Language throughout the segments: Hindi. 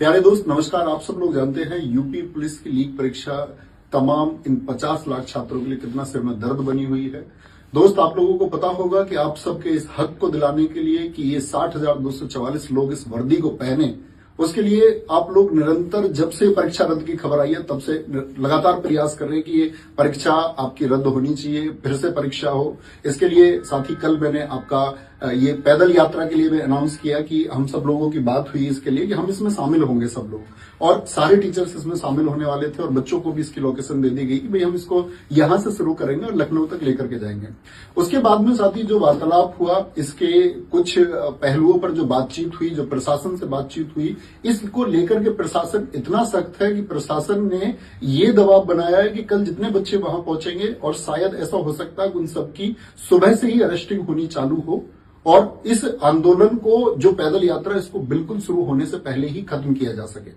प्यारे दोस्त नमस्कार। आप सब लोग जानते हैं यूपी पुलिस की लीग परीक्षा तमाम इन 50 लाख छात्रों के लिए कितना सिर में दर्द बनी हुई है। दोस्त आप लोगों को पता होगा कि आप सबके इस हक को दिलाने के लिए कि ये 60,244 लोग इस वर्दी को पहने, उसके लिए आप लोग निरंतर जब से परीक्षा रद्द की खबर आई है तब से लगातार प्रयास कर रहे हैं कि ये परीक्षा आपकी रद्द होनी चाहिए, फिर से परीक्षा हो। इसके लिए साथ ही कल मैंने आपका ये पैदल यात्रा के लिए मैं अनाउंस किया कि हम सब लोगों की बात हुई इसके लिए कि हम इसमें शामिल होंगे सब लोग, और सारे टीचर्स इसमें शामिल होने वाले थे और बच्चों को भी इसकी लोकेशन दे दी गई कि भाई हम इसको यहां से शुरू करेंगे और लखनऊ तक लेकर के जाएंगे। उसके बाद में साथ ही जो वार्तालाप हुआ, इसके कुछ पहलुओं पर जो बातचीत हुई, जो प्रशासन से बातचीत हुई, इसको लेकर के प्रशासन इतना सख्त है कि प्रशासन ने ये दबाव बनाया है कि कल जितने बच्चे वहां पहुंचेंगे और शायद ऐसा हो सकता है कि उन सबकी सुबह से ही अरेस्टिंग होनी चालू हो और इस आंदोलन को जो पैदल यात्रा इसको बिल्कुल शुरू होने से पहले ही खत्म किया जा सके,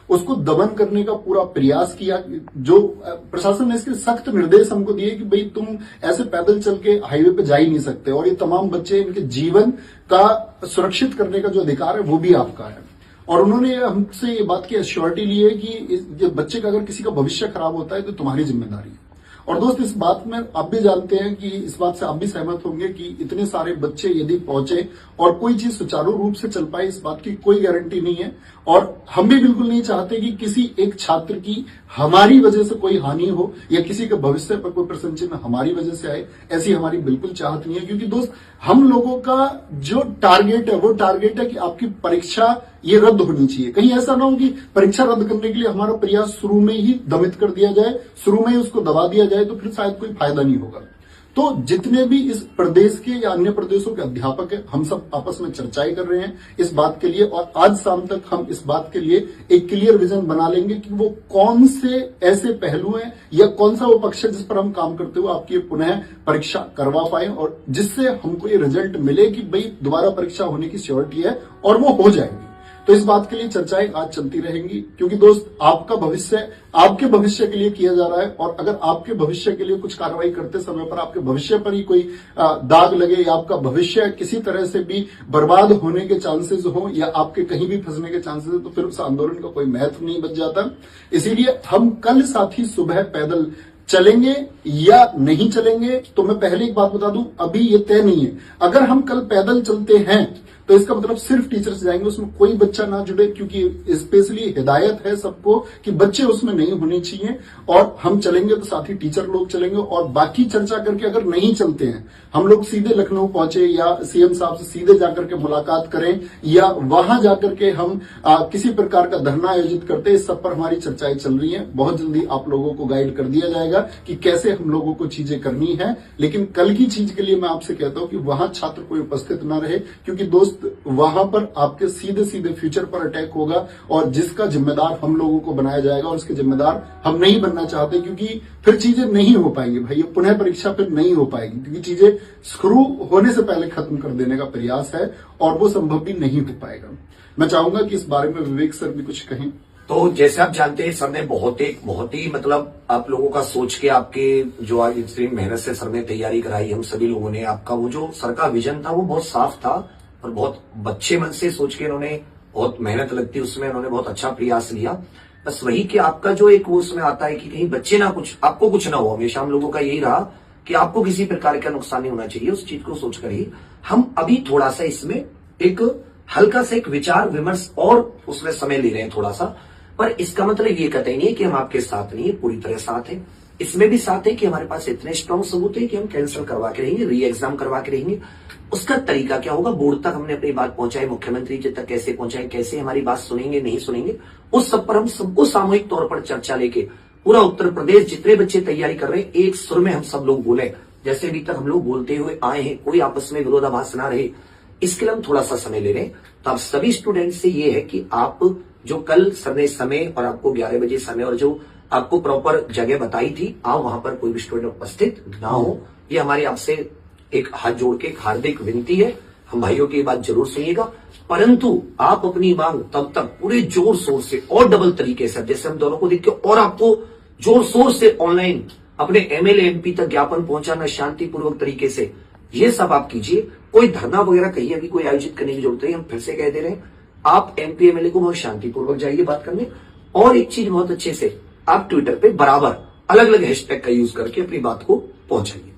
उसको दमन करने का पूरा प्रयास किया। जो प्रशासन ने इसके सख्त निर्देश हमको दिए कि भाई तुम ऐसे पैदल चल के हाईवे पे जा ही नहीं सकते और ये तमाम बच्चे, इनके जीवन का सुरक्षित करने का जो अधिकार है वो भी आपका है। और उन्होंने हमसे ये बात की एश्योरिटी ली है कि बच्चे का अगर किसी का भविष्य खराब होता है तो तुम्हारी जिम्मेदारी है। और दोस्त इस बात में आप भी जानते हैं कि इस बात से आप भी सहमत होंगे कि इतने सारे बच्चे यदि पहुंचे और कोई चीज सुचारू रूप से चल पाए, इस बात की कोई गारंटी नहीं है। और हम भी बिल्कुल नहीं चाहते कि किसी एक छात्र की हमारी वजह से कोई हानि हो या किसी के भविष्य पर कोई प्रश्न चिन्ह हमारी वजह से आए, ऐसी हमारी बिल्कुल चाहत नहीं है। क्योंकि दोस्त हम लोगों का जो टारगेट है वो टारगेट है कि आपकी परीक्षा ये रद्द होनी चाहिए। कहीं ऐसा ना हो कि परीक्षा रद्द करने के लिए हमारा प्रयास शुरू में ही दमित कर दिया जाए, शुरू में ही उसको दबा दिया जाए, तो फिर शायद कोई फायदा नहीं होगा। तो जितने भी इस प्रदेश के या अन्य प्रदेशों के अध्यापक हैं, हम सब आपस में चर्चाएं कर रहे हैं इस बात के लिए, और आज शाम तक हम इस बात के लिए एक क्लियर विजन बना लेंगे कि वो कौन से ऐसे पहलू हैं या कौन सा वो पक्ष है जिस पर हम काम करते हुए आपकी पुनः परीक्षा करवा पाए और जिससे हमको ये रिजल्ट मिले कि भाई दोबारा परीक्षा होने की श्योरिटी है और वो हो जाएगी। तो इस बात के लिए चर्चाएं आज चलती रहेंगी, क्योंकि दोस्त आपका भविष्य आपके भविष्य के लिए किया जा रहा है। और अगर आपके भविष्य के लिए कुछ कार्रवाई करते समय पर आपके भविष्य पर ही कोई दाग लगे या आपका भविष्य किसी तरह से भी बर्बाद होने के चांसेस हो या आपके कहीं भी फंसने के चांसेस हो, तो फिर उस आंदोलन का कोई महत्व नहीं बच जाता। इसीलिए हम कल साथ ही सुबह पैदल चलेंगे या नहीं चलेंगे, तो मैं पहले एक बात बता दूं, अभी ये तय नहीं है। अगर हम कल पैदल चलते हैं तो इसका मतलब सिर्फ टीचर्स जाएंगे, उसमें कोई बच्चा ना जुड़े, क्योंकि स्पेशली हिदायत है सबको कि बच्चे उसमें नहीं होने चाहिए। और हम चलेंगे तो साथ ही टीचर लोग चलेंगे और बाकी चर्चा करके अगर नहीं चलते हैं, हम लोग सीधे लखनऊ पहुंचे या सीएम साहब से सीधे जाकर के मुलाकात करें या वहां जाकर के हम किसी प्रकार का धरना आयोजित करते हैं, इस सब पर हमारी चर्चाएं चल रही हैं। बहुत जल्दी आप लोगों को गाइड कर दिया जाएगा कि कैसे हम लोगों को चीजें करनी है। लेकिन कल की चीज के लिए मैं आपसे कहता हूं कि वहां छात्र कोई उपस्थित न रहे, क्योंकि दोस्त वहां पर आपके सीधे सीधे फ्यूचर पर अटैक होगा और जिसका जिम्मेदार हम लोगों को बनाया जाएगा और उसके जिम्मेदार हम नहीं बनना चाहते, क्योंकि फिर चीजें नहीं हो पाएंगी भाई, ये पुनः परीक्षा फिर नहीं हो पाएगी, क्योंकि चीजें शुरू होने से पहले खत्म कर देने का प्रयास है और वो संभव भी नहीं हो पाएगा। मैं चाहूंगा कि इस बारे में विवेक सर भी कुछ कहें। तो जैसे आप जानते हैं, सर ने बहुत ही मतलब आप लोगों का सोच के, आपके जो आज इतनी मेहनत से सर ने तैयारी कराई, हम सभी लोगों ने, आपका वो जो सर का विजन था वो बहुत साफ था और बहुत अच्छे मन से सोच के इन्होंने, बहुत मेहनत लगती उसमें, इन्होंने बहुत अच्छा प्रयास लिया। बस वही कि आपका जो एक वो उसमें आता है कि कहीं बच्चे ना कुछ, आपको कुछ ना हो। हमेशा हम लोगों का यही रहा कि आपको किसी प्रकार का नुकसान नहीं होना चाहिए, उस चीज को सोचकर ही हम अभी थोड़ा सा इसमें एक हल्का सा एक विचार विमर्श और उसमें समय ले रहे हैं थोड़ा सा। पर इसका मतलब ये कतई नहीं है कि हम आपके साथ नहीं है, पूरी तरह साथ है। इसमें भी साथ है कि हमारे पास इतने स्ट्रॉन्ग सबूत है कि हम कैंसिल करवा के रहेंगे, री एग्जाम करवा के रहेंगे। उसका तरीका क्या होगा, बोर्ड तक हमने अपनी बात पहुंचाई, मुख्यमंत्री जी तक कैसे पहुंचाए, कैसे हमारी बात सुनेंगे नहीं सुनेंगे, उस सब पर हम सबको सामूहिक तौर पर चर्चा लेके पूरा उत्तर प्रदेश जितने बच्चे तैयारी कर रहे हैं, एक सुर में हम सब लोग बोले, जैसे अभी तक हम लोग बोलते हुए आए हैं, कोई आपस में विरोधाभास ना रहे, इसके लिए हम थोड़ा सा समय ले रहे हैं। तो आप सभी स्टूडेंट से ये है कि आप जो कल सर ने समय और आपको 11 बजे समय और जो आपको प्रॉपर जगह बताई थी, आप वहां पर कोई भी स्टूडेंट उपस्थित ना हो, ये हमारी आपसे एक हाथ जोड़ के एक हार्दिक विनती है। हम भाइयों की बात जरूर सुनिएगा, परंतु आप अपनी मांग तब तक पूरे जोर शोर से और डबल तरीके से, जैसे हम दोनों को देख के और आपको जोर शोर से ऑनलाइन अपने एमएलए एमपी तक ज्ञापन पहुंचाना शांतिपूर्वक तरीके से, ये सब आप कीजिए। कोई धरना वगैरह कहीं अभी कोई आयोजित करने की जरूरत नहीं, हम फिर से कह दे रहे हैं, आप एमपी एमएलए को बहुत शांतिपूर्वक जाइए बात करने। और एक चीज बहुत अच्छे से आप ट्विटर पे बराबर अलग अलग हैशटैग का यूज करके अपनी बात को पहुंचाइए।